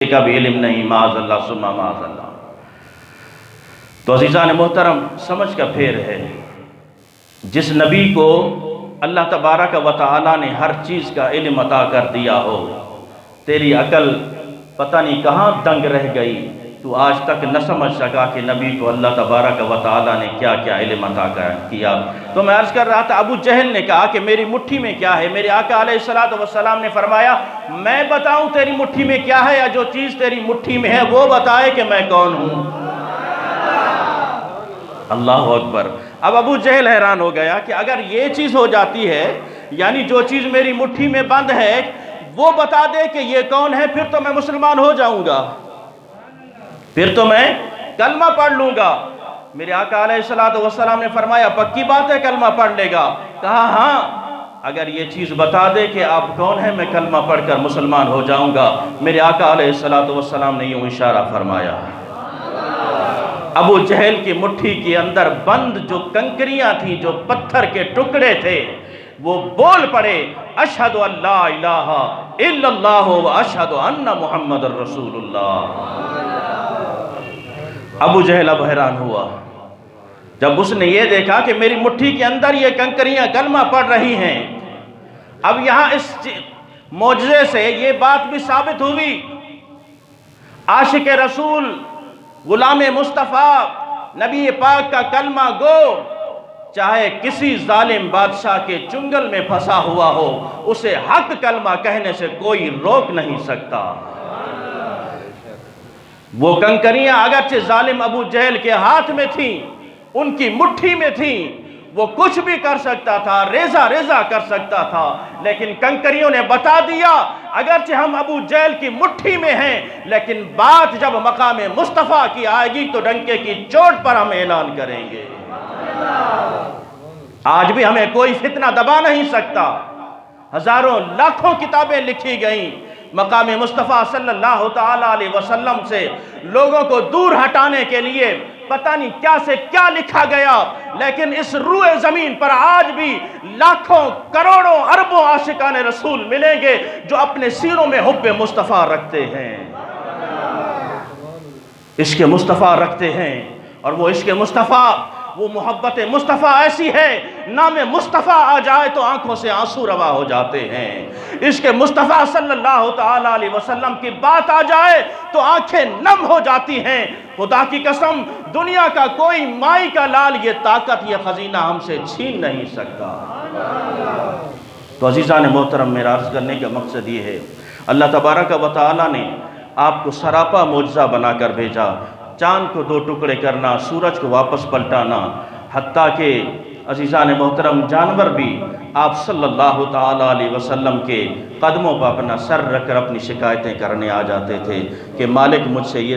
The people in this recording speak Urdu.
کا بھی علم نہیں، معاذ اللہ ثم معاذ اللہ۔ تو عزیزان محترم، سمجھ کا پھیر ہے، جس نبی کو اللہ تبارک و تعالی نے ہر چیز کا علم عطا کر دیا ہو، تیری عقل پتہ نہیں کہاں دنگ رہ گئی، تو آج تک نہ سمجھ سکا کہ نبی کو اللہ تبارک و تعالی نے کیا کیا علم عطا کیا۔ تو میں عرض کر رہا تھا، ابو جہل نے کہا کہ میری مٹھی میں کیا ہے؟ میرے آقا علیہ السلام نے فرمایا، میں بتاؤں تیری مٹھی میں کیا ہے، یا جو چیز تیری مٹھی میں ہے وہ بتائے کہ میں کون ہوں؟ اللہ اکبر۔ اب ابو جہل حیران ہو گیا کہ اگر یہ چیز ہو جاتی ہے، یعنی جو چیز میری مٹھی میں بند ہے وہ بتا دے کہ یہ کون ہے، پھر تو میں مسلمان ہو جاؤں گا، پھر تو میں کلمہ پڑھ لوں گا۔ میرے آقا علیہ السلام نے فرمایا، پکی بات ہے کلمہ پڑھ لے گا؟ کہا ہاں، اگر یہ چیز بتا دے کہ آپ کون ہیں، میں کلمہ پڑھ کر مسلمان ہو جاؤں گا۔ میرے آقا علیہ السلام نے یوں اشارہ فرمایا۔ ابو جہل کی مٹھی کے اندر بند جو کنکریاں تھیں، جو پتھر کے ٹکڑے تھے، وہ بول پڑے، اشہد ان لا الہ الا اللہ و اشہد ان محمد الرسول اللہ۔ ابو جہل اب حیران ہوا، جب اس نے یہ دیکھا کہ میری مٹھی کے اندر یہ کنکریاں کلمہ پڑھ رہی ہیں۔ اب یہاں اس معجزے سے یہ بات بھی ثابت ہوئی، عاشق رسول، غلام مصطفیٰ، نبی پاک کا کلمہ گو، چاہے کسی ظالم بادشاہ کے چنگل میں پھنسا ہوا ہو، اسے حق کلمہ کہنے سے کوئی روک نہیں سکتا۔ وہ کنکریاں اگرچہ ظالم ابو جہل کے ہاتھ میں تھیں، ان کی مٹھی میں تھیں، وہ کچھ بھی کر سکتا تھا، ریزہ ریزہ کر سکتا تھا، لیکن کنکریوں نے بتا دیا، اگرچہ ہم ابو جہل کی مٹھی میں ہیں، لیکن بات جب مقام مصطفیٰ کی آئے گی تو ڈنکے کی چوٹ پر ہم اعلان کریں گے۔ آج بھی ہمیں کوئی فتنہ دبا نہیں سکتا۔ ہزاروں لاکھوں کتابیں لکھی گئیں مقام مصطفیٰ صلی اللہ تعالیٰ علیہ وسلم سے لوگوں کو دور ہٹانے کے لیے، پتہ نہیں کیا سے کیا لکھا گیا، لیکن اس روئے زمین پر آج بھی لاکھوں کروڑوں اربوں عاشقان رسول ملیں گے جو اپنے سینوں میں حب مصطفیٰ رکھتے ہیں، عشق مصطفیٰ رکھتے ہیں۔ اور وہ عشق مصطفیٰ، وہ محبت مصطفیٰ ایسی ہے، نام مصطفیٰ آ جائے تو آنکھوں سے آنسو روا ہو جاتے ہیں۔ عشق مصطفیٰ صلی اللہ تعالیٰ علیہ وسلم کی بات آ جائے تو آنکھیں نم ہو جاتی ہیں۔ خدا کی قسم، دنیا کا کوئی مائی کا لال یہ طاقت، یہ خزینہ ہم سے چھین نہیں سکتا۔ تو عزیزان محترم، میرا عرض کرنے کا مقصد یہ ہے، اللہ تبارک و تعالیٰ نے آپ کو سراپا معجزہ بنا کر بھیجا، چاند کو دو ٹکڑے کرنا، سورج کو واپس پلٹانا، حتیٰ کہ عزیزان محترم جانور بھی آپ صلی اللہ تعالیٰ علیہ وسلم کے قدموں پر اپنا سر رکھ کر اپنی شکایتیں کرنے آ جاتے تھے کہ مالک مجھ سے یہ